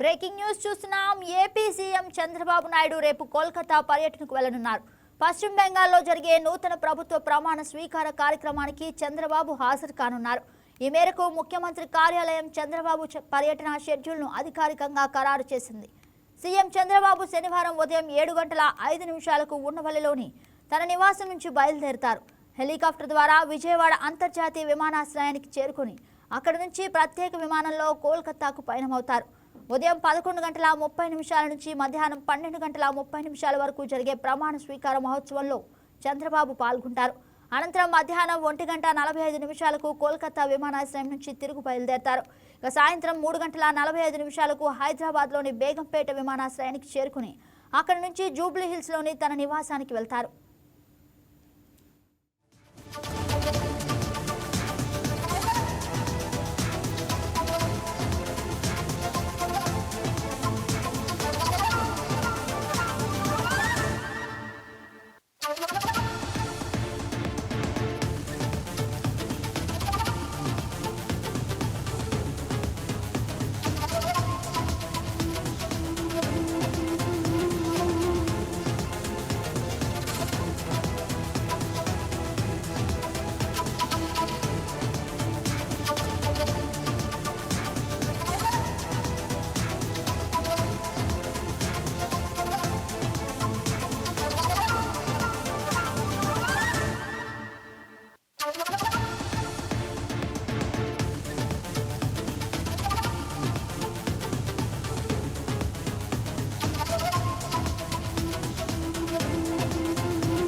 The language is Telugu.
బ్రేకింగ్ న్యూస్ చూస్తున్నాం. ఏపీ సీఎం చంద్రబాబు నాయుడు రేపు కోల్కతా పర్యటనకు వెళ్లనున్నారు. పశ్చిమ బెంగాల్లో జరిగే నూతన ప్రభుత్వ ప్రమాణ స్వీకార కార్యక్రమానికి చంద్రబాబు హాజరు కానున్నారు. ఈ మేరకు ముఖ్యమంత్రి కార్యాలయం చంద్రబాబు పర్యటన షెడ్యూల్ను అధికారికంగా ఖరారు చేసింది. సీఎం చంద్రబాబు శనివారం ఉదయం 7:05 ఉన్నవల్లిలోని తన నివాసం నుంచి బయలుదేరుతారు. హెలికాప్టర్ ద్వారా విజయవాడ అంతర్జాతీయ విమానాశ్రయానికి చేరుకుని అక్కడి నుంచి ప్రత్యేక విమానంలో కోల్కతాకు పయనమవుతారు. ఉదయం 11:30 నుంచి మధ్యాహ్నం 12:30 వరకు జరిగే ప్రమాణ స్వీకార మహోత్సవంలో చంద్రబాబు పాల్గొంటారు. అనంతరం మధ్యాహ్నం 1:45 కోల్కతా విమానాశ్రయం నుంచి తిరుగు బయలుదేరతారు. ఇక సాయంత్రం 3:45 హైదరాబాద్లోని బేగంపేట విమానాశ్రయానికి చేరుకుని అక్కడి నుంచి జూబ్లీ హిల్స్లోని తన నివాసానికి వెళ్తారు.